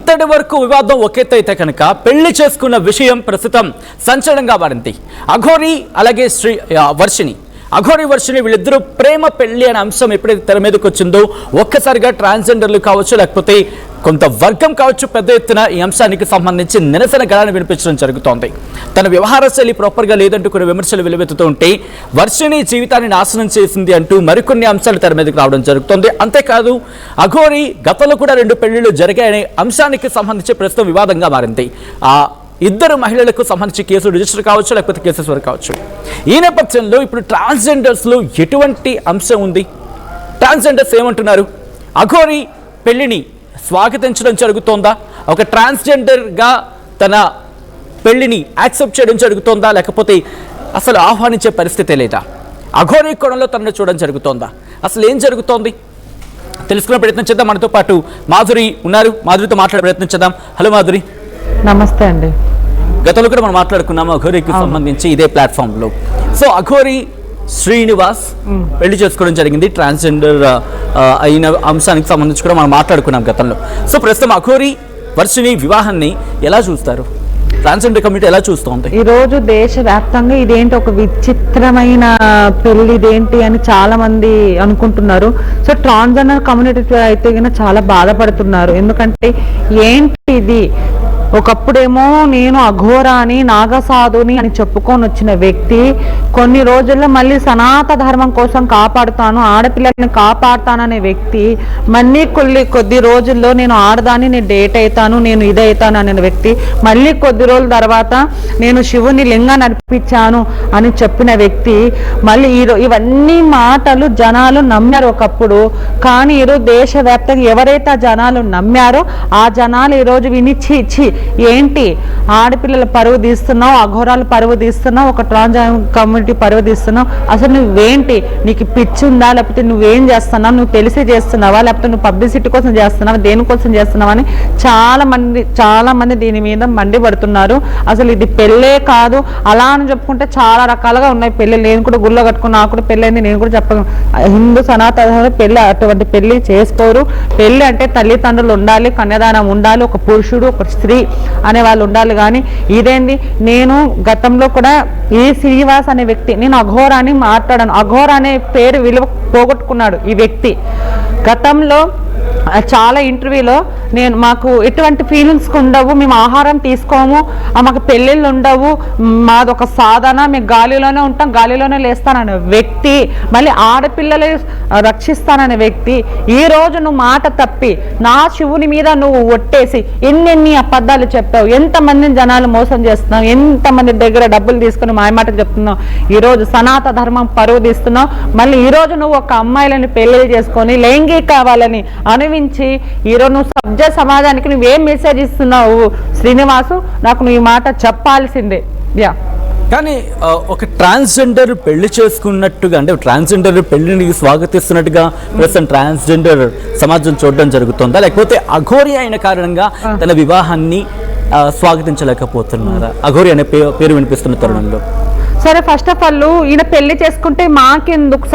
ఇంతటి వరకు వివాదం ఒకెత్తైతే కనుక పెళ్లి చేసుకున్న విషయం ప్రస్తుతం సంచలనంగా మారింది. అఘోరి అలాగే వర్షిణి వీళ్ళిద్దరూ ప్రేమ పెళ్లి అనే అంశం ఎప్పుడైతే తెర మీదకి వచ్చిందో ఒక్కసారిగా ట్రాన్స్జెండర్లు కావచ్చు, లేకపోతే కొంత వర్గం కావచ్చు, పెద్ద ఎత్తున ఈ అంశానికి సంబంధించి నిరసన గళాన్ని వినిపించడం జరుగుతోంది. తన వ్యవహార శైలి ప్రాపర్గా లేదంటూ కొన్ని విమర్శలు వెలువెత్తుతూ ఉంటే వర్షిణి జీవితాన్ని నాశనం చేసింది అంటూ మరికొన్ని అంశాలు తెర మీదకి రావడం జరుగుతోంది. అంతేకాదు అఘోరి గతంలో కూడా 2 పెళ్లిళ్లు జరిగాయనే అంశానికి సంబంధించి ప్రస్తుతం వివాదంగా మారింది. ఆ ఇద్దరు మహిళలకు సంబంధించి కేసులు రిజిస్టర్ కావచ్చు, లేకపోతే కేసెస్ వరకు కావచ్చు. ఈ నేపథ్యంలో ఇప్పుడు ట్రాన్స్జెండర్స్లో ఎటువంటి అంశం ఉంది? ట్రాన్స్జెండర్స్ ఏమంటున్నారు? అఘోరి పెళ్లిని స్వాగతించడం జరుగుతోందా? ఒక ట్రాన్స్జెండర్గా తన పెళ్లిని యాక్సెప్ట్ చేయడం జరుగుతోందా, లేకపోతే అసలు ఆహ్వానించే పరిస్థితే లేదా? అఘోరి కోణంలో తనను చూడడం జరుగుతోందా? అసలు ఏం జరుగుతోంది తెలుసుకునే ప్రయత్నం చేద్దాం. మనతో పాటు మాధురి ఉన్నారు, మాధురితో మాట్లాడే ప్రయత్నం చేద్దాం. హలో మాధురి. నమస్తే అండి. గతంలో కూడా మనం మాట్లాడుకున్నాము అఘోరికి సంబంధించి ఇదే ప్లాట్ఫామ్ లో. సో అఘోరి శ్రీనివాస్ పెళ్లి చేసుకోవడం జరిగింది, ట్రాన్స్జెండర్ అయిన అంశానికి సంబంధించి కూడా మనం మాట్లాడుకున్నాం గతంలో. సో ప్రస్తుతం అఘోరి వర్షిణి వివాహాన్ని ఎలా చూస్తారు? ట్రాన్స్జెండర్ కమ్యూనిటీ ఎలా చూస్తోంది? ఈ రోజు దేశవ్యాప్తంగా ఇదేంటి ఒక విచిత్రమైన పెళ్లి ఇదేంటి అని చాలా మంది అనుకుంటున్నారు. సో ట్రాన్స్జెండర్ కమ్యూనిటీ అయితే చాలా బాధపడుతున్నారు. ఎందుకంటే ఏంటి ఇది, ఒకప్పుడేమో నేను అఘోరాని నాగసాధుని అని చెప్పుకొని వచ్చిన వ్యక్తి కొన్ని రోజుల్లో మళ్ళీ సనాతన ధర్మం కోసం కాపాడుతాను, ఆడపిల్లల్ని కాపాడుతాననే వ్యక్తి మళ్ళీ కొద్ది రోజుల్లో నేను ఆడదాన్ని, నేను డేట్ అవుతాను, నేను ఇదవుతాను అనే వ్యక్తి మళ్ళీ కొద్ది రోజుల తర్వాత నేను శివుని లింగాన్ని అర్పించాను అని చెప్పిన వ్యక్తి మళ్ళీ ఇవన్నీ మాటలు జనాలు నమ్మారు ఒకప్పుడు. కానీ ఈరోజు దేశవ్యాప్తంగా ఎవరైతే ఆ జనాలు నమ్మారో ఆ జనాలు ఈరోజు విని చి ఏంటి ఆడపిల్లల పరువు తీస్తున్నావు, అఘోరాలు పరువు తీస్తున్నావు, ఒక ట్రాన్స్జెండర్ కమ్యూనిటీ పరువు తీస్తున్నావు, అసలు నువ్వేంటి, నీకు పిచ్చి ఉందా, లేకపోతే నువ్వేం చేస్తున్నావు, నువ్వు తెలిసి చేస్తున్నావా, లేకపోతే నువ్వు పబ్లిసిటీ కోసం చేస్తున్నావా, దేనికోసం చేస్తున్నావా అని చాలా మంది దీని మీద మండిపడుతున్నారు. అసలు ఇది పెళ్ళే కాదు, అలా అని చెప్పుకుంటే చాలా రకాలుగా ఉన్నాయి పెళ్ళి. నేను కూడా గుళ్ళో కట్టుకుని నాకు కూడా పెళ్ళైంది, నేను కూడా చెప్పను. హిందూ సనాతన పెళ్ళి అటువంటి పెళ్లి చేసుకోరు. పెళ్ళి అంటే తల్లిదండ్రులు ఉండాలి, కన్యాదానం ఉండాలి, ఒక పురుషుడు ఒక స్త్రీ అనే వాళ్ళు ఉండాలి. కానీ ఇదేంది, నేను గతంలో కూడా ఈ శ్రీనివాస్ అనే వ్యక్తి, నేను అఘోర అని మాట్లాడాను, అఘోర అనే పేరు విలువ పోగొట్టుకున్నాడు ఈ వ్యక్తి. గతంలో చాలా ఇంటర్వ్యూలో మాకు ఎటువంటి ఫీలింగ్స్ ఉండవు, మేము ఆహారం తీసుకోము, మాకు పెళ్ళిళ్ళు ఉండవు, మాదొక సాధన, మేము గాలిలోనే ఉంటాం, గాలిలోనే లేస్తాననే వ్యక్తి, మళ్ళీ ఆడపిల్లలు రక్షిస్తాననే వ్యక్తి ఈ రోజు నువ్వు మాట తప్పి నా శివుని మీద నువ్వు ఒట్టేసి ఎన్నెన్ని అబద్ధాలు చెప్పావు, ఎంతమందిని జనాలు మోసం చేస్తున్నావు, ఎంతమంది దగ్గర డబ్బులు తీసుకుని మాయమాటలు చెప్తున్నావు, ఈరోజు సనాతన ధర్మం పరువు తీస్తున్నావు. మళ్ళీ ఈరోజు నువ్వు ఒక అమ్మాయిలని పెళ్లి చేసుకొని లైంగిక కావాలని అనివించి ఈరోజు నువ్వు సభ్య సమాజానికి నువ్వేం మెసేజ్ ఇస్తున్నావు శ్రీనివాసు, నాకు నువ్వు ఈ మాట చెప్పాల్సిందే. కానీ ఒక ట్రాన్స్జెండర్ పెళ్లి చేసుకున్నట్టుగా, అంటే ట్రాన్స్జెండర్ పెళ్లిని స్వాగతిస్తున్నట్టుగా ప్రస్తుతం ట్రాన్స్జెండర్ సమాజం చూడడం జరుగుతుందా, లేకపోతే అఘోరి అయిన కారణంగా తన వివాహాన్ని స్వాగతించలేకపోతున్నారా? అఘోరి అనే పేరు వినిపిస్తున్న తరుణంలో సరే, ఫస్ట్ ఆఫ్ ఆల్ ఈయన పెళ్లి చేసుకుంటే మాకెందుకు,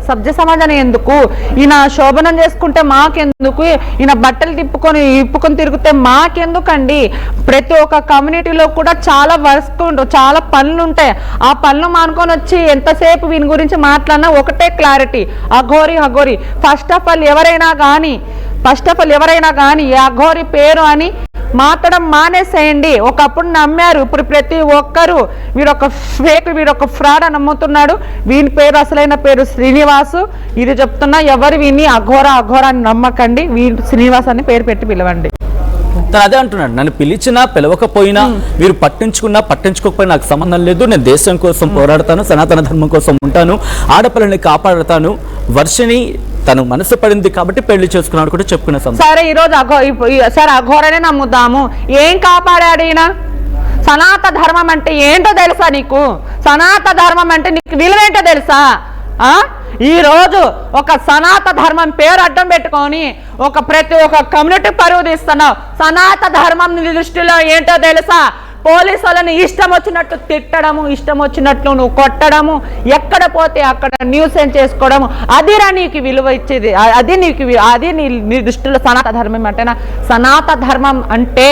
సభ్య సమాజాన్ని ఎందుకు, ఈయన శోభనం చేసుకుంటే మాకెందుకు, ఈయన బట్టలు ఇప్పుకొని తిరిగితే మాకెందుకండి? ప్రతి ఒక్క కమ్యూనిటీలో కూడా చాలా వర్క్ ఉంటాయి, చాలా పనులు ఉంటాయి. ఆ పనులు మానుకొని వచ్చి ఎంతసేపు వీని గురించి మాట్లాడినా ఒకటే clarity, Aghori. First of all ఎవరైనా కానీ ఈ అఘోరి పేరు అని మాట్లాడడం మానేసేయండి. ఒకప్పుడు నమ్మారు, ఇప్పుడు ప్రతి ఒక్కరు వీడొక ఫేక్, వీడొక ఫ్రాడ్ అని నమ్ముతున్నాడు. వీని పేరు అసలైన పేరు శ్రీనివాసు. ఇది చెప్తున్నా, ఎవరు విని అఘోర అని నమ్మకండి, వీడు శ్రీనివాస్ అని పేరు పెట్టి పిలవండి. తను అదే అంటున్నాడు, నన్ను పిలిచినా పిలవకపోయినా, మీరు పట్టించుకున్నా పట్టించుకోకపోయినా నాకు సంబంధం లేదు, నేను దేశం కోసం పోరాడతాను, సనాతన ధర్మం కోసం ఉంటాను, ఆడపిల్లని కాపాడుతాను. వర్షిణి తను మనసు పడింది కాబట్టి పెళ్లి చేసుకున్నాడు కూడా చెప్పుకునే సమయం. సరే, ఈరోజు అఘోరనే నమ్ముదాము. ఏం కాపాడాడు ఈయన? సనాతన ధర్మం అంటే ఏంటో తెలుసా నీకు? సనాతన ధర్మం అంటే నీకు విలువేంటో తెలుసా? ఈ రోజు ఒక సనాతన ధర్మం పేరు అడ్డం పెట్టుకొని ప్రతి ఒక్క కమ్యూనిటీ పరువు తీస్తున్నావు. సనాతన ధర్మం దృష్టిలో ఏంటో తెలుసా? పోలీసు వాళ్ళని ఇష్టం వచ్చినట్టు తిట్టడము, ఇష్టం వచ్చినట్లు నువ్వు కొట్టడము, ఎక్కడ పోతే అక్కడ న్యూసెన్స్ చేసుకోవడము, అదిరా నీకు విలువ ఇచ్చేది, అది నీ దృష్టిలో సనాతన ధర్మం అంటేనా? సనాతన ధర్మం అంటే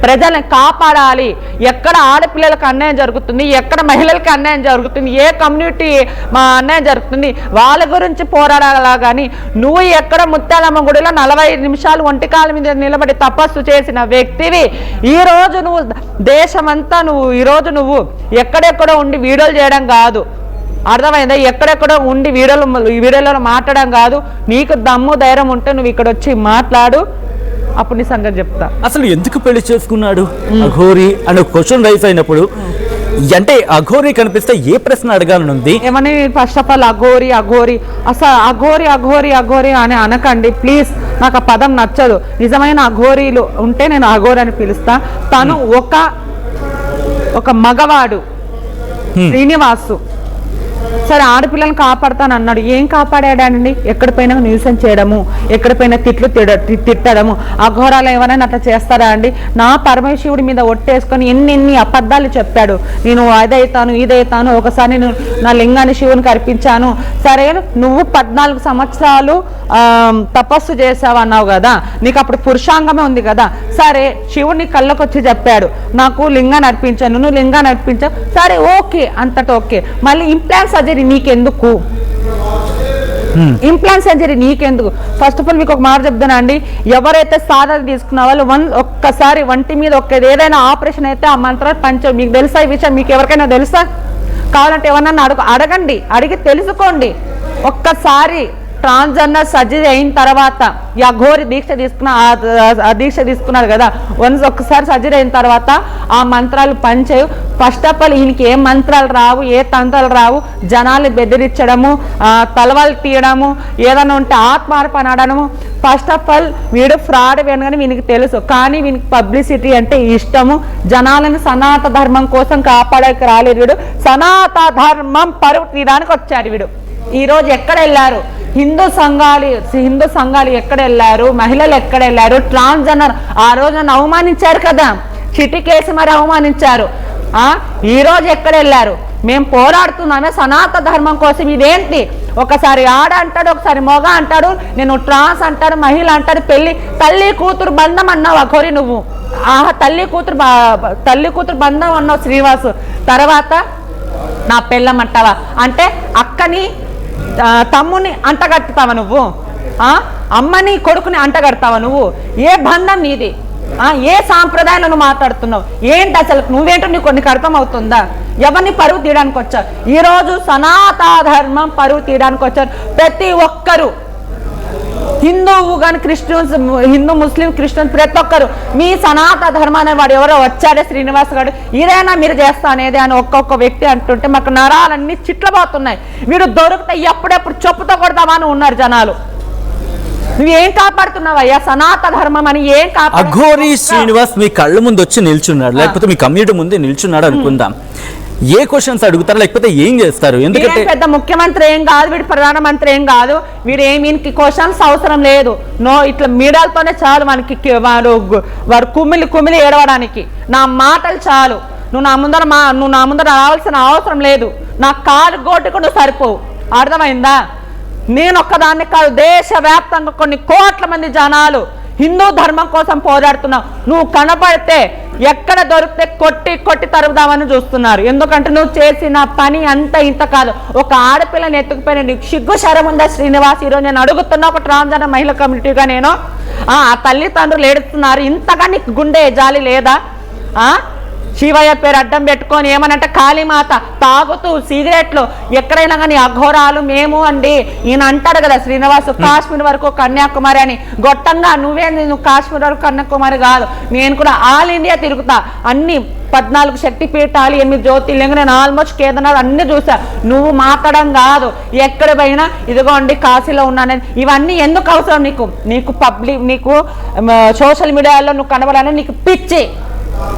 ప్రజల్ని కాపాడాలి. ఎక్కడ ఆడపిల్లలకు అన్యాయం జరుగుతుంది, ఎక్కడ మహిళలకి అన్యాయం జరుగుతుంది, ఏ కమ్యూనిటీ అన్యాయం జరుగుతుంది, వాళ్ళ గురించి పోరాడాలా. కానీ నువ్వు ఎక్కడ ముత్యాలమ్మ గుడిలో 45 నిమిషాలు ఒంటికాల మీద నిలబడి తపస్సు చేసిన వ్యక్తివి, ఈరోజు నువ్వు దేశమంతా ఈరోజు నువ్వు ఎక్కడెక్కడో ఉండి వీడియోలు చేయడం కాదు, అర్థమైందా? ఎక్కడెక్కడో ఉండి వీడియోలో మాట్లాడడం కాదు. నీకు దమ్ము ధైర్యం ఉంటే నువ్వు ఇక్కడ వచ్చి మాట్లాడు, అప్పుడు నీ సంగతి చెప్తా. అసలు ఎందుకు పెళ్లి చేసుకున్నాడు అఘోరి అనే క్వశ్చన్ రైజ్ అయినప్పుడు, అంటే అఘోరి కనిపిస్తే ఏ ప్రశ్న అడగాలనుంది? ఏమని ఫస్ట్ ఆఫ్ ఆల్ అఘోరి అసలు అఘోరి అని అనకండి ప్లీజ్, నాకు ఆ పదం నచ్చదు. నిజమైన అఘోరీలు ఉంటే నేను అఘోరి అని పిలుస్తా. తను ఒక మగవాడు శ్రీనివాసు, సరే ఆడపిల్లలను కాపాడుతాను అన్నాడు. ఏం కాపాడాడండి? ఎక్కడ పైన న్యూసెన్స్ చేయడము, ఎక్కడ పైన తిట్టడము. అఘోరాలు ఎవరైనా అట్లా చేస్తారా అండి? నా పరమశివుడి మీద ఒట్టేసుకొని ఎన్ని అబద్ధాలు చెప్పాడు. నేను ఇదైతాను, ఒకసారి నేను నా లింగాన్ని శివునికి అర్పించాను. సరే, నువ్వు 14 సంవత్సరాలు తపస్సు చేసావు అన్నావు కదా, నీకు అప్పుడు పురుషాంగమే ఉంది కదా. సరే, శివుడిని కళ్ళకు వచ్చి చెప్పాడు, నాకు లింగాన్ని అర్పించాను, నువ్వు లింగాన్ని అర్పించావు, సరే ఓకే, అంతటా ఓకే. మళ్ళీ ఇంప్లాంట్ సర్జరీ నీకెందుకు? ఇంప్లాంట్ సర్జరీ నీకెందుకు? ఫస్ట్ ఆఫ్ ఆల్ మీకు ఒక మాట చెప్తానా అండి, ఎవరైతే సాధన తీసుకున్న వాళ్ళు ఒక్కసారి వంటి మీద ఏదైనా ఆపరేషన్ అయితే ఆ మంత్రాలు పంచవు. మీకు తెలుసా ఈ విషయం? మీకు ఎవరికైనా తెలుసా? కావాలంటే ఎవరన్నా అడగండి, అడిగి తెలుసుకోండి. ఒక్కసారి ట్రాన్స్జెండర్ సర్జరీ అయిన తర్వాత ఈ అఘోరి దీక్ష తీసుకున్నారు కదా, ఒక్కసారి సర్జరీ అయిన తర్వాత ఆ మంత్రాలు పనిచేయవు. ఫస్ట్ ఆఫ్ ఆల్ ఈయనకి ఏ మంత్రాలు రావు, ఏ తంత్రాలు రావు. జనాలు బెదిరించడము, తలవాళ్ళు తీయడము, ఏదైనా ఉంటే ఆత్మార్పణ అనడము. ఫస్ట్ ఆఫ్ ఆల్ వీడు ఫ్రాడ్ వేనగానే వీనికి తెలుసు, కానీ వీనికి పబ్లిసిటీ అంటే ఇష్టము. జనాలను సనాతన ధర్మం కోసం కాపాడక రాలేదు వీడు, సనాతన ధర్మం పరువు తీయడానికి వచ్చాడు వీడు. ఈరోజు ఎక్కడ వెళ్ళారు హిందూ సంఘాలు ఎక్కడ వెళ్ళారు, మహిళలు ఎక్కడ వెళ్ళారు? ట్రాన్స్జెండర్ ఆ రోజు నన్ను అవమానించారు కదా, చిటికేసి మరి అవమానించారు. ఈ రోజు ఎక్కడ వెళ్ళారు? మేము పోరాడుతున్నామే సనాతన ధర్మం కోసం. ఇదేంటి? ఒకసారి ఆడ అంటాడు, ఒకసారి మొగ అంటాడు, నేను ట్రాన్స్ అంటాడు, మహిళ అంటాడు, పెళ్లి తల్లి కూతురు బంధం అన్నావు అఘోరి నువ్వు. తల్లి కూతురు బంధం అన్నావు శ్రీనివాసు. తర్వాత నా పెళ్ళం అంటావా? అంటే అక్కని తమ్ముని అంటగడతావా నువ్వు? అమ్మని కొడుకుని అంటగడతావా నువ్వు? ఏ బంధం నీది? ఏ సాంప్రదాయాలను నువ్వు మాట్లాడుతున్నావు? ఏంటి అసలు? నువ్వేంటో నీకు అర్థం అవుతుందా? ఎవరిని పరువు తీయడానికి వచ్చారు? ఈరోజు సనాతన ధర్మం పరువు తీయడానికి వచ్చారు ప్రతి ఒక్కరు. హిందువు కానీ క్రిస్టియన్స్, హిందూ ముస్లిం క్రిస్టియన్స్ ప్రతి ఒక్కరు మీ సనాతన ధర్మాన్ని వాడు ఎవరో వచ్చాడే శ్రీనివాస్ గారు, ఇదేనా మీరు చేస్తా అనేది అని ఒక్కొక్క వ్యక్తి అంటుంటే మాకు నరాలన్నీ చిట్లబోతున్నాయి. వీడు దొరికితే ఎప్పుడెప్పుడు చెప్పుతో కొడతామా అని ఉన్నారు జనాలు. నువ్వేం కాపాడుతున్నావయ్యా సనాతన ధర్మం అని? ఏం అఘోరి శ్రీనివాస్ మీ కళ్ళ ముందు వచ్చి నిల్చున్నాడు, లేకపోతే మీ కమ్యూనిటీ ముందు నిల్చున్నాడు అనుకుందాం, ఏ క్వశ్చన్స్ అడుగుతారు, లేకపోతే ఏం చేస్తారు? ఎందుకంటే పెద్ద ముఖ్యమంత్రి ఏం కాదు, వీడు ప్రధానమంత్రి ఏం కాదు, వీడు వీనికి క్వశ్చన్స్ అవసరం లేదు. ఇట్లా మీడియాలతోనే చాలు మనకి వాడు కుమిలి ఏడవడానికి. నా మాటలు చాలు. నువ్వు నా ముందర రావాల్సిన అవసరం లేదు. నా కాలు గోటుకు నువ్వు సరిపోవు, అర్థమైందా? నేను ఒక్కదాన్ని కాదు, దేశవ్యాప్తంగా కొన్ని కోట్ల మంది జనాలు హిందూ ధర్మం కోసం పోరాడుతున్నావు. నువ్వు కనపడితే ఎక్కడ దొరికితే కొట్టి తరుపుదామని చూస్తున్నారు. ఎందుకంటే నువ్వు చేసిన పని అంత ఇంత కాదు. ఒక ఆడపిల్లని ఎత్తుకుపోయిన నీకు సిగ్గు శరం ఉందా శ్రీనివాస్? ఈరోజు నేను అడుగుతున్నా, ఒక ట్రాన్స్జెండర్ మహిళా కమ్యూనిటీగా నేను, ఆ తల్లిదండ్రులు ఏడుస్తున్నారు, ఇంతగా నీకు గుండె జాలి లేదా? శివయ్య పేరు అడ్డం పెట్టుకొని ఏమనంటే కాళీమాత తాగుతూ సిగరెట్లు ఎక్కడైనా కానీ అఘోరాలు మేము అండి. ఈయన అంటాడు కదా శ్రీనివాసు, కాశ్మీర్ వరకు కన్యాకుమారి అని. గొట్టంగా నువ్వు కాశ్మీర్ వరకు కన్యాకుమారి కాదు, నేను కూడా ఆల్ ఇండియా తిరుగుతా. అన్ని 14 శక్తిపీఠాలు, 8 జ్యోతిర్లింగం, నేను ఆల్మోస్ట్ కేదార్నాథ్ అన్ని చూసా. నువ్వు మాట్లాడడం కాదు, ఎక్కడ పోయినా ఇదిగోండి కాశీలో ఉన్నానని. ఇవన్నీ ఎందుకు అవసరం నీకు పబ్లిక్, నీకు సోషల్ మీడియాలో నువ్వు కనబడాలని నీకు పిచ్చి,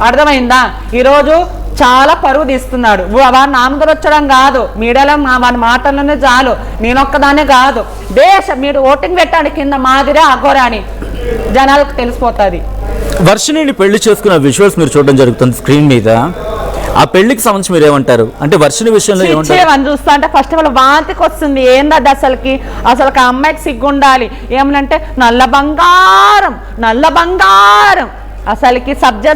అర్థమైందా? ఈరోజు చాలా పరువు తీస్తున్నాడు. వాడిని నామదలు వచ్చడం కాదు, మీడియాలో వాడి మాటల్లోనే చాలు. నేనొక్కదానే కాదు, మీరు ఓటింగ్ పెట్టండి కింద మాదిరే అఘోరా అని, జనాలకు తెలిసిపోతుంది. వర్షిణిని పెళ్లి చేసుకున్న విజువల్స్ మీరు చూడడం జరుగుతుంది స్క్రీన్ మీద. ఆ పెళ్లికి సంబంధించి మీరు ఏమంటారు? అంటే వర్షిణి విషయంలో ఏమంటారు? చూస్తా అంటే ఫస్ట్ ఆఫ్ ఆల్ వాంతికి వస్తుంది. ఏందది అసలుకి ఆ అమ్మాయికి సిగ్గుండాలి. ఏమనంటే నల్ల బంగారం అసలుకి సభ్య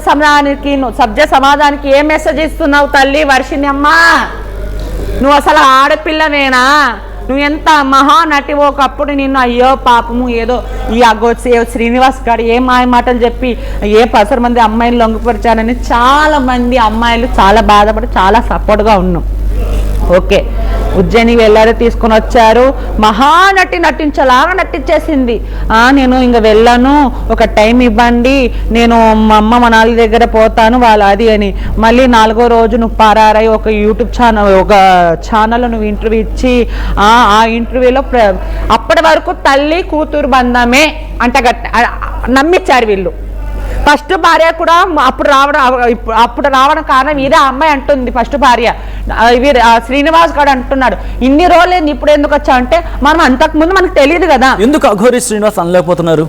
సమాజానికి ఏ మెసేజ్ ఇస్తున్నావు తల్లి వర్షిణి అమ్మా? నువ్వు అసలు ఆడపిల్లనేనా? నువ్వు ఎంత మహానటి. ఒకప్పుడు నిన్ను అయ్యో పాపము ఏదో ఈ శ్రీనివాస్ గారు ఏ మాయ మాటలు చెప్పి ఏ 10 మంది అమ్మాయిలు లొంగపరిచారని చాలా మంది అమ్మాయిలు చాలా బాధపడి చాలా సపోర్ట్గా ఉన్నాం. ఓకే, ఉజ్జయిని వెళ్ళారు, తీసుకొని వచ్చారు, మహానటి నటించేలాగా నటించేసింది. నేను ఇంక వెళ్ళను, ఒక టైం ఇవ్వండి, నేను మా అమ్మ మా నాన్న దగ్గర పోతాను వాళ్ళు అది అని. మళ్ళీ 4వ రోజు నువ్వు పారారై ఒక యూట్యూబ్ ఛానల్లో నువ్వు ఇంటర్వ్యూ ఇచ్చి ఆ ఇంటర్వ్యూలో అప్పటి వరకు తల్లి కూతురు బంధమే అంట నమ్మించారు వీళ్ళు. ఫస్ట్ భార్య కూడా అప్పుడు రావడం కారణం ఇదే అమ్మాయి అంటుంది. ఫస్ట్ భార్య శ్రీనివాస్ గారు అంటున్నాడు ఇన్ని రోజులు ఇప్పుడు ఎందుకు వచ్చా అంటే మనం అంతకు ముందు మనకు తెలియదు కదా. ఎందుకు అఘోరి శ్రీనివాస్ అనలేకపోతున్నారు?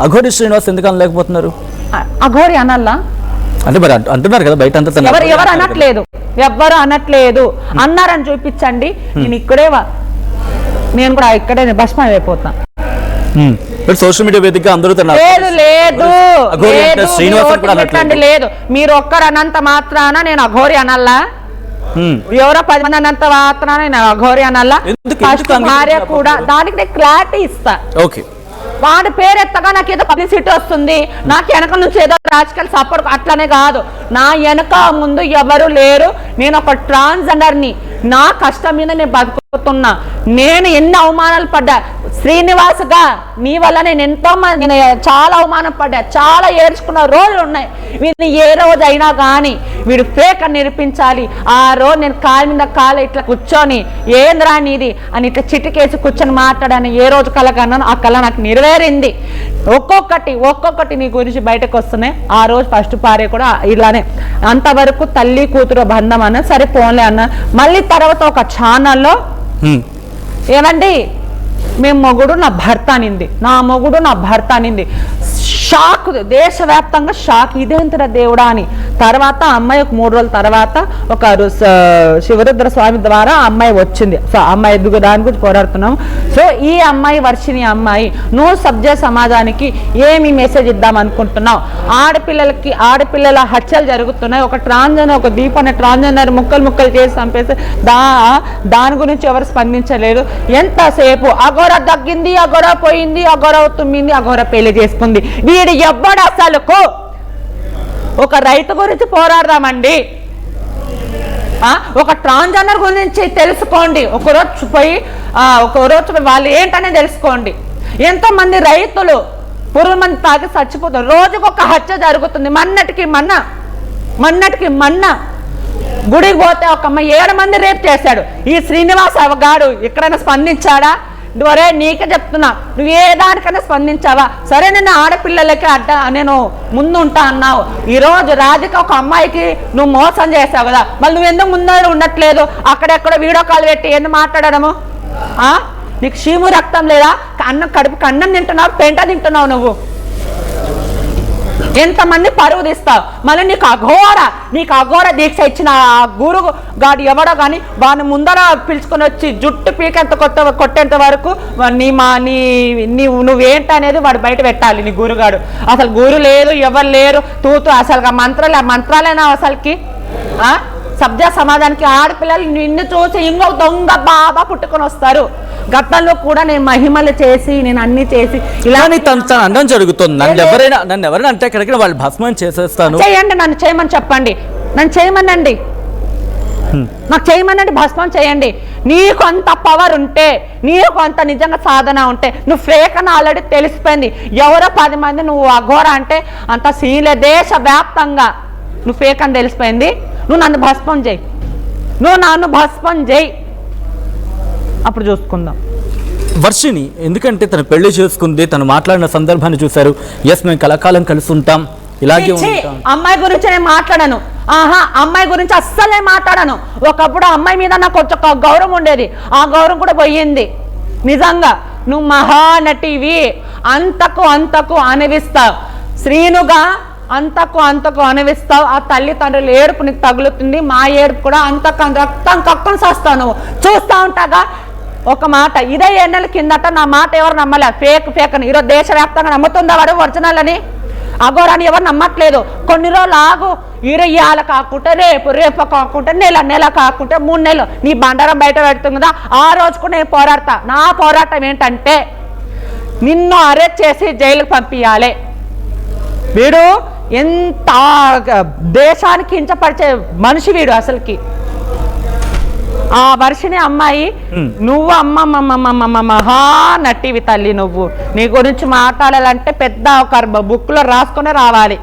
అఘోరి శ్రీనివాస్ ఎందుకు అనలేకపోతున్నారు? అఘోరి అనల్లా అంటే మరి అంటున్నారు కదా బయట అంతా. ఎవరు అనట్లేదు. అన్నారని చూపించండి. నేను కూడా ఇక్కడే భస్మం అయిపోతాను. సోషల్ మీడియా వేదికగా అందరూ లేదు. మీరు ఒక్కరు అనంత మాత్రాన నేను అఘోరి అనల్లా? ఎవరో 10 మంది అనంత మాత్రాన నేను అఘోరి అనల్లా? భార్య కూడా దానికి నేను క్లారిటీ ఇస్తా. వాడి పేరు ఎత్తగా నాకు ఏదో పబ్లిసిటీ వస్తుంది, నాకు వెనక నుంచి ఏదో రాజకీయ సపోర్ట్ అట్లనే కాదు. నా వెనక ముందు ఎవరు లేరు. నేను ఒక ట్రాన్స్జెండర్ని. నా కష్టం మీద నేను బతుకుతున్నా. నేను ఎన్ని అవమానాలు పడ్డా శ్రీనివాస్గా, నీ వల్ల నేను ఎంతో మంది చాలా అవమానం పడ్డా, చాలా ఏడ్చుకున్న రోజులు ఉన్నాయి. వీడిని ఏ రోజు అయినా కానీ వీడు ఫేక్ అని నిరూపించాలి. ఆ రోజు నేను కాలు మీద కాలు ఇట్లా కూర్చొని ఏంద్రా నీది అని ఇట్లా చిటికేసి కూర్చొని మాట్లాడాను. ఏ రోజు కళ కన్నాను ఆ కళ నాకు నెరవేరింది. ఒక్కొక్కటి నీ గురించి బయటకు వస్తున్నాయి. ఆ రోజు ఫస్ట్ భార్య కూడా ఇలానే అంతవరకు తల్లి కూతురు బంధం అన్న సరే ఫోన్లే అన్న. మళ్ళీ తర్వాత ఒక ఛానల్లో ఏమండి మేము మొగుడు నా భర్త అనింది, నా మొగుడు నా భర్త అనింది. షాక్, దేశవ్యాప్తంగా షాక్. ఇదేంటిరా దేవుడా అని. తర్వాత అమ్మాయి ఒక 3 రోజుల తర్వాత ఒక శివరుద్ర స్వామి ద్వారా అమ్మాయి వచ్చింది. సో అమ్మాయి దాని గురించి పోరాడుతున్నాం. సో ఈ అమ్మాయి వర్షిణి అమ్మాయి నువ్వు సభ్య సమాజానికి ఏమి మెసేజ్ ఇద్దాం అనుకుంటున్నావు? ఆడపిల్లల హత్యలు జరుగుతున్నాయి. ఒక ట్రాన్స్జెండర్, ఒక దీప్ అనే ట్రాన్స్జెండర్ ముక్కలు చేసి చంపేసి దాని గురించి ఎవరు స్పందించలేరు. ఎంతసేపు అఘోర తగ్గింది, అఘోర పోయింది, అఘోర తుమ్మింది, అఘోర పెళ్లి చేసుకుంది. వీడు ఎవ్వడు అసలుకు? ఒక రైతు గురించి పోరాడదామండి. ఒక ట్రాన్స్జెండర్ గురించి తెలుసుకోండి. ఒకరోజు పోయి వాళ్ళు ఏంటనే తెలుసుకోండి. ఎంతోమంది రైతులు పురుగుల మంది తాగి చచ్చిపోతారు. రోజుకు ఒక హత్య జరుగుతుంది. మన్నటికి మన్న గుడికి పోతే ఒక అమ్మాయి 7 మంది రేపు చేశాడు. ఈ శ్రీనివాస్ అవగాడు ఎక్కడైనా స్పందించాడా? ఒరే నీకే చెప్తున్నా, నువ్వు ఏ దానికైనా స్పందించావా? సరే నేను ఆడపిల్లలకి నేను ముందు ఉంటా అన్నావు. ఈరోజు రాధిక ఒక అమ్మాయికి నువ్వు మోసం చేసావు కదా, మళ్ళీ నువ్వు ఎందుకు ముందు ఉండట్లేదు? అక్కడెక్కడ వీడియో కాల్ పెట్టి ఎందుకు మాట్లాడము? నీకు చీము రక్తం లేదా? కడుపుకి అన్నం తింటున్నావు, పెంట తింటున్నావు. నువ్వు ఎంతమంది పరువు తీస్తావు? మళ్ళీ నీకు అఘోర దీక్ష ఇచ్చిన ఆ గురు గాడు ఎవడో కానీ వాడిని ముందర పిలుచుకొని వచ్చి జుట్టు పీకెంత కొట్టేంత వరకు నువ్వేంటనేది వాడు బయట పెట్టాలి. నీ గురుగాడు అసలు గురు లేదు, ఎవరు లేరు. అసలు మంత్రాలేనా అసలుకి? సభ్య సమాజానికి ఆడపిల్లలు నిన్ను చూసి ఇంకో దొంగ బాబా పుట్టుకొని వస్తారు. గతంలో కూడా నేను మహిమలు చేసి నేను అన్ని చేసి ఇలా అనడం జరుగుతుంది. నన్ను ఎవరైనా అంటే ఎక్కడికి వాళ్ళు భస్మం చేసేస్తాను. చేయండి, నన్ను చేయమని చెప్పండి, నన్ను చేయమనండి, నాకు చేయమనండి, భస్మం చేయండి. నీకు అంత పవర్ ఉంటే, నీకు అంత నిజంగా సాధన ఉంటే, నువ్వు ఫేక్ అని ఆల్రెడీ తెలిసిపోయింది. ఎవరో 10 మంది నువ్వు అఘోర అంటే అంత సీలే దేశవ్యాప్తంగా నువ్వు ఫేక్ అని తెలిసిపోయింది. నువ్వు నన్ను భస్మం చేయి, అప్పుడు చూసుకుందాం. వర్షిణి ఎందుకంటే తను పెళ్లి చేసుకుంది, తను మాట్లాడిన సందర్భాన్ని చూశారు. ఎస్ మేము కలకాలం కలిసి ఉంటాం, ఇలాగే ఉంటాం. అమ్మాయి గురించి నేను మాట్లాడాను. అమ్మాయి గురించి అస్సలే మాట్లాడాను. ఒకప్పుడు అమ్మాయి మీద నాకు కొంచెం గౌరవం ఉండేది, ఆ గౌరవం కూడా పోయింది. నిజంగా నువ్వు మహానటివి, అంతకు అనవిస్తావు. శ్రీనుగా అంతకు అనువిస్తావు. ఆ తల్లిదండ్రుల ఏడుపు నీకు తగులుతుంది, మా ఏడుపు కూడా అంతకు రక్తం కక్కని చేస్తావు. నువ్వు చూస్తూ ఉంటాగా. ఒక మాట, ఇదే ఎన్నెల కిందట నా మాట ఎవరు నమ్మలే, ఫేక్ అని. ఈరోజు దేశవ్యాప్తంగా నమ్ముతుందా వాడు ఒరిజినల్ అని? అఘోరాన్ని ఎవరు నమ్మట్లేదు. కొన్ని రోజులు ఆగు, ఇరయ్యాల కాకుంటే రేపు కాకుంటే నెల కాకుంటే 3 నెలలు నీ బండారం బయట పెడుతుంది కదా, ఆ రోజు కూడా నేను పోరాడతా. నా పోరాటం ఏంటంటే నిన్ను అరెస్ట్ చేసి జైలుకు పంపించాలి. వీడు ఎంత దేశానికి కించపరిచే మనిషి వీడు అసలుకి. ఆ వర్షిని అమ్మాయి, నువ్వు అమ్మ మహా నటివి తల్లి. నువ్వు నీ గురించి మాట్లాడాలంటే పెద్ద ఒక బుక్లో రాసుకునే రావాలి.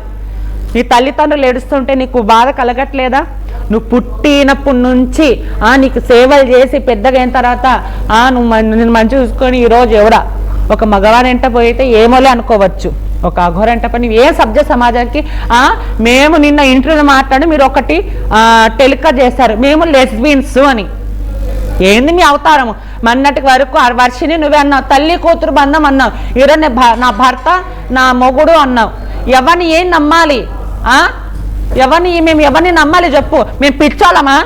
నీ తల్లిదండ్రులు ఏడుస్తుంటే నీకు బాధ కలగట్లేదా? నువ్వు పుట్టినప్పటి నుంచి నీకు సేవలు చేసి పెద్దగా అయిన తర్వాత నేను మంచి చూసుకొని ఈరోజు ఎవరా ఒక మగవాడు ఎంట పోయితే ఏమోలే అనుకోవచ్చు. ఒక అఘోర ఎంట పని ఏ సభ్య సమాజానికి మేము నిన్న ఇంటర్వ్యూలో మాట్లాడి మీరు ఒకటి టెలికాస్ట్ చేశారు, మేము లెస్బియన్స్ అని. ఏంది మీ అవతారము? మొన్నటి వరకు వర్షిని నువ్వే అన్నావు, తల్లి కూతురు బంధం అన్నావు, ఈరోజు నా భర్త నా మొగుడు అన్నావు. ఎవరిని ఏం నమ్మాలి? మేము ఎవరిని నమ్మాలి చెప్పు? మేము పిచ్చోళమా?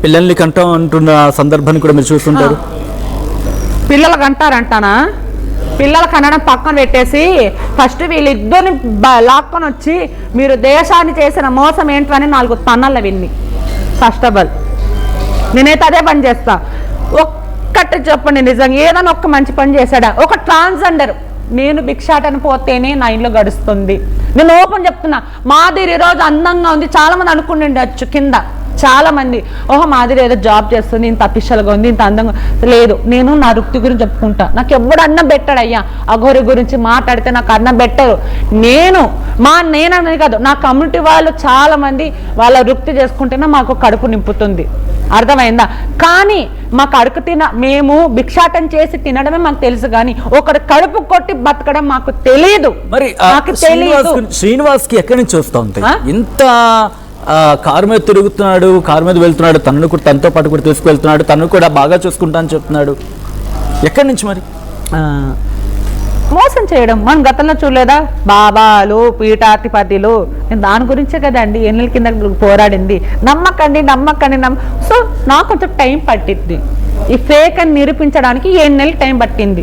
పిల్లల్ని కంటాం అంటున్న సందర్భాన్ని కూడా మీరు చూస్తుంటారు. పిల్లలకు అంటారంటానా? పిల్లలకు అనడం పక్కన పెట్టేసి ఫస్ట్ వీళ్ళిద్దరిని లాక్కొని వచ్చి మీరు దేశాన్ని చేసిన మోసం ఏంటని 4 తన్నల విన్ని. ఫస్ట్ ఆఫ్ ఆల్ నేనైతే అదే పని చేస్తా. ఒక్కటి చెప్పండి, నిజంగా ఏదైనా ఒక్క మంచి పని చేశాడా? ఒక ట్రాన్స్జెండర్ నేను భిక్షాటన పోతేనే నా ఇంట్లో గడుస్తుంది. నేను ఓపెన్ చెప్తున్నా. మాదిరి ఈరోజు అందంగా ఉంది, చాలా మంది అనుకుంటుండొచ్చు కింద చాలా మంది, ఓహో మాదిరి ఏదో జాబ్ చేస్తుంది, ఇంత అఫీషియల్గా ఉంది, ఇంత అందంగా లేదు. నేను నా వృత్తి గురించి చెప్పుకుంటా. నాకు ఎవడు అన్నం పెట్టాడు అయ్యా? అఘోరి గురించి మాట్లాడితే నాకు అన్నం పెట్టరు. నేననే కాదు, నా కమ్యూనిటీ వాళ్ళు చాలా మంది వాళ్ళ వృత్తి చేసుకుంటేనే మాకు కడుపు నింపుతుంది. అర్థమైందా? కానీ మాకు అడుగు మేము భిక్షాటం చేసి తినడమే మాకు తెలుసు, కానీ ఒకరు కడుపు కొట్టి బతకడం మాకు తెలియదు. మరి శ్రీనివాస్ కి ఎక్కడి నుంచి వస్తా ఉంటాయి? ఇంత కారు మీద తిరుగుతున్నాడు, కారు మీద వెళ్తున్నాడు, తనను కూడా తనతో పాటు కూడా తీసుకువెళ్తున్నాడు, తను కూడా బాగా చూసుకుంటా అని చెప్తున్నాడు. ఎక్కడి నుంచి మరి? మోసం చేయడం మనం గతంలో చూడలేదా? బాబాలు, పీఠాధిపతులు, నేను దాని గురించే కదండి ఎన్నెల కింద పోరాడింది. నమ్మకండి. సో నాకు కొంచెం టైం పట్టింది. ఈ ఫేక్ అని నిరూపించడానికి 7 నెలలు టైం పట్టింది.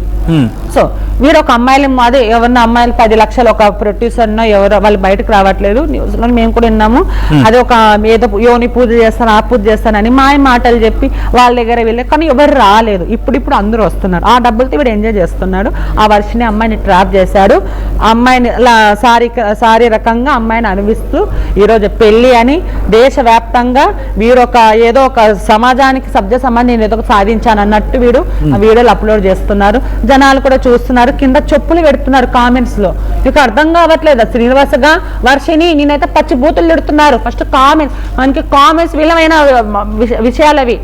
సో మీరు ఒక అమ్మాయిలు అదే ఎవరిన అమ్మాయిలు 10 లక్షలు ఒక ప్రొడ్యూసర్నో ఎవరో వాళ్ళు బయటకు రావట్లేదు. న్యూస్లో మేము కూడా విన్నాము. అది ఒక ఏదో యోని పూజ చేస్తాను, ఆ పూజ చేస్తానని మాటలు చెప్పి వాళ్ళ దగ్గర వెళ్ళి, కానీ ఎవరు రాలేదు. ఇప్పుడు అందరూ వస్తున్నారు. ఆ డబ్బులతో వీడు ఎంజాయ్ చేస్తున్నాడు. ఆ వర్షిని అమ్మాయిని ట్రాప్ చేశాడు. అమ్మాయిని శారీరకంగా అమ్మాయిని అనుభవిస్తూ ఈరోజు పెళ్లి అని దేశవ్యాప్తంగా వీడు ఏదో ఒక సమాజానికి సభ్య సమాజం నేను ఏదో సాధించాను అన్నట్టు వీడు ఆ వీడియోలు అప్లోడ్ చేస్తున్నారు. జనాలు కూడా చూస్తున్నారు, కింద చెప్పులు పెడుతున్నారు కామెంట్స్ లో. మీకు అర్థం కావట్లేదు. శ్రీనివాసగా వర్షిని నేనైతే పచ్చి బూతులు పెడుతున్నారు. ఫస్ట్ కామెంట్స్, మనకి కామెంట్స్ విలువైన విషయాలు అవి.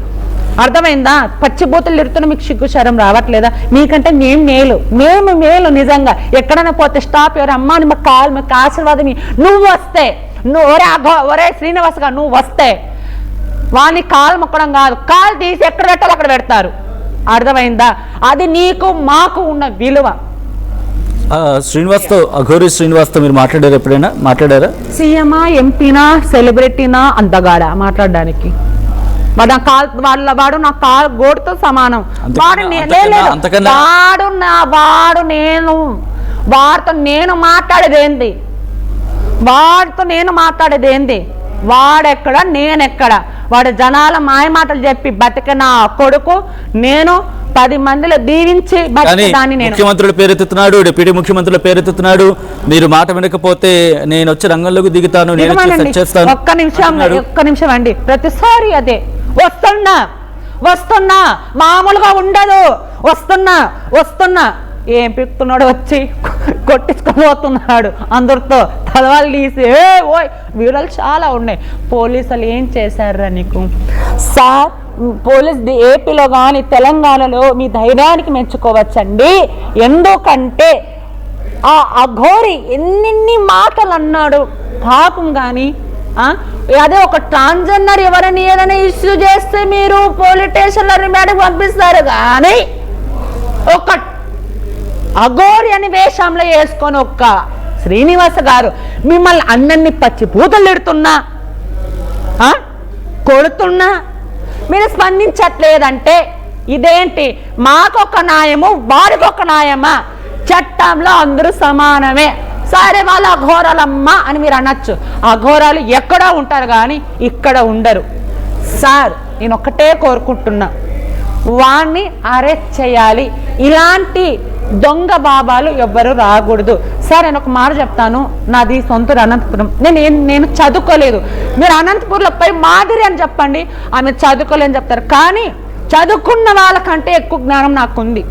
అర్థమైందా? పచ్చి బూతులు తిడుతున్నా మీకు సిగ్గు శరం రావట్లేదా? మీకంటే మేము మేలు నిజంగా. ఎక్కడైనా పోతే స్టాప్ ఎవరు అమ్మా మాకు కావాలి, మాకు ఆశీర్వాదం నువ్వు వస్తే ఒరే శ్రీనివాసగా నువ్వు వస్తే వాని కాలు మొక్కడం కాదు, కాలు తీసి ఎక్కడ పెట్టాలో అక్కడ పెడతారు. అర్థమైందా? అది నీకు మాకు ఉన్న విలువ. శ్రీనివాస్తో, అఘోరి శ్రీనివాస్తో మీరు మాట్లాడారా? సీఎమా, ఎంపీనా, సెలబ్రిటీనా, అందగాడా మాట్లాడడానికి? వాడు నా కాలు గోడుతో సమానం. వాడితో నేను మాట్లాడేది ఏంది? వాడెక్కడ నేనెక్కడ? వాడు జనాల మాయ మాటలు చెప్పి బతికిన కొడుకు నేను 10 మందిలో దీవించి బతికేదాన్ని. నేను ముఖ్యమంత్రుల పేరెత్తుతున్నాడు, డిప్యూటీ ముఖ్యమంత్రుల పేరెత్తుతున్నాడు. మీరు మాట వినకపోతే నేను వచ్చి రంగంలోకి దిగుతాను, ఒక్క నిమిషం అండి. ప్రతిసారి అదే వస్తున్నా మామూలుగా ఉండదు. వస్తున్నా ఏం పిక్కుతున్నాడు? వచ్చి కొట్టించుకొని పోతున్నాడు అందరితో తలవాళ్ళు తీసి. ఓయ్ వీడియోలు చాలా ఉన్నాయి. పోలీసులు ఏం చేశారా నీకు? సార్ పోలీస్ ఏపీలో కానీ తెలంగాణలో మీ ధైర్యానికి మెచ్చుకోవచ్చండి. ఎందుకంటే ఆ అఘోరి ఎన్ని మాటలు అన్నాడు పాపం. కానీ అదే ఒక ట్రాన్స్జెండర్ ఎవరైనా ఏదైనా ఇష్యూ చేస్తే మీరు పోలీస్ స్టేషన్లో రిమాండ్కి పంపిస్తారు, కానీ ఒక అఘోరి అని వేషంలో వేసుకొని ఒక్క శ్రీనివాస గారు మిమ్మల్ని అందరినీ పచ్చి పూతలు పెడుతున్నా కొడుతున్నా మీరు స్పందించట్లేదంటే ఇదేంటి? మాకొక న్యాయము వారికొక న్యాయమా? చట్టంలో అందరూ సమానమే. సరే వాళ్ళు అఘోరాలమ్మ అని మీరు అనొచ్చు. అఘోరాలు ఎక్కడో ఉంటారు కానీ ఇక్కడ ఉండరు. సార్ నేను ఒక్కటే కోరుకుంటున్నా, వాణ్ణి అరెస్ట్ చేయాలి. ఇలాంటి దొంగ బాబాలు ఎవ్వరు రాకూడదు. సార్ నేను ఒక మాట చెప్తాను, నాది సొంత అనంతపురం. నేను చదువుకోలేదు. మీరు అనంతపురంలో పోయి మాదిరి అని చెప్పండి, ఆమె చదువుకోలేని చెప్తారు. కానీ చదువుకున్న వాళ్ళకంటే ఎక్కువ జ్ఞానం నాకుంది.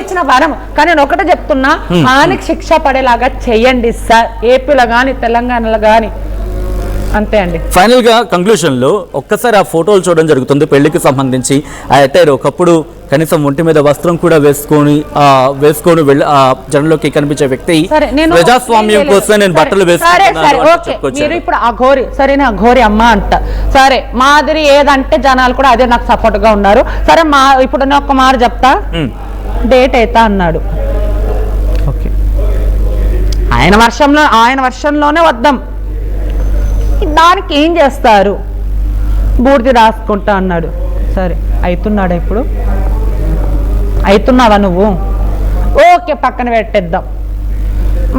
ఇచ్చిన వరం. కానీ నేను ఒకటే చెప్తున్నా, ఆయనకి శిక్ష పడేలాగా చెయ్యండి సార్, ఏపీలో కానీ తెలంగాణలో కానీ. అంతే అండి. ఫైనల్ గా కంక్లూషన్ లో ఒక్కసారి ఆ ఫోటోలు చూడడం జరుగుతుంది. పెళ్లికి సంబంధించి ఆ అటైర్ ఒకప్పుడు కనీసం ఒంటి మీద వస్త్రం కూడా వేసుకొని వెళ్ళి జనంలోకి కనిపించే వ్యక్తి ప్రజాస్వామ్యం కోసం నేను బట్టలు వేసుకున్నాను. మీరు ఇప్పుడు అఘోరి, సరే నేను అఘోరి అమ్మ అంట, సరే మాదిరి ఏదంటే జనాలు కూడా అదే నాకు సపోర్ట్ గా ఉన్నారు. సరే ఇప్పుడు నేను ఒక మాట చెప్తా, డేట్ అవుతా అన్నాడు. ఓకే, ఆయన వర్షంలోనే వద్దాం. దానికి ఏం చేస్తారు? బూడిది రాసుకుంటా అన్నాడు. సరే అవుతున్నాడా? ఇప్పుడు అవుతున్నావా నువ్వు? ఓకే, పక్కన పెట్టేద్దాం.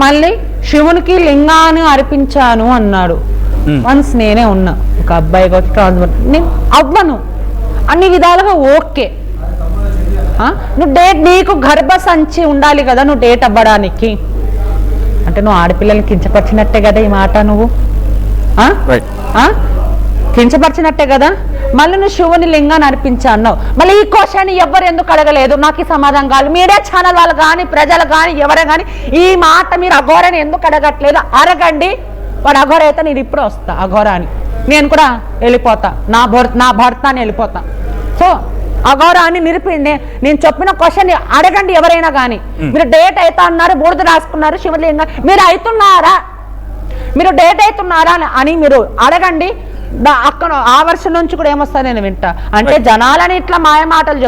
మళ్ళీ శివునికి లింగాన్ని అర్పించాను అన్నాడు. వన్స్ నేనే ఉన్నా, ఒక అబ్బాయి వచ్చి ట్రాన్స్ఫర్ నేను అవ్వను అన్ని విధాలుగా. ఓకే, నువ్వు డేట్, నీకు గర్భసంచి ఉండాలి కదా నువ్వు డేట్ అవ్వడానికి. అంటే నువ్వు ఆడపిల్లల్ని కించపరిచినట్టే కదా ఈ మాట, నువ్వు కించపరిచినట్టే కదా. మళ్ళీ నువ్వు శివుని లింగాన్ని అర్పించా అన్నావు. మళ్ళీ ఈ క్వశ్చన్ ఎవరు ఎందుకు అడగలేదు? నాకు ఈ సమాధానం కాదు. మీడియా ఛానల్ వాళ్ళు కానీ ప్రజలు కానీ ఎవరే కానీ ఈ మాట మీరు అఘోరాని ఎందుకు అడగట్లేదు? అడగండి. వాడు అఘోర అయితే నేను ఇప్పుడు వస్తా అఘోరాని, నేను కూడా వెళ్ళిపోతా, నా భర్త అని వెళ్ళిపోతా. సో అఘోరాన్ని నేను చెప్పిన క్వశ్చన్ అడగండి ఎవరైనా కానీ. మీరు డేట్ అయితే అన్నారు, బూడిద రాసుకున్నారు, శివలింగం మీరు అవుతున్నారా, మీరు డేట్ అవుతున్నారా అని మీరు అడగండి. అక్కడ ఆ వర్షం నుంచి కూడా ఏమొస్తా నేను వింటా. అంటే జనాలని ఇట్లా మాయ మాటలు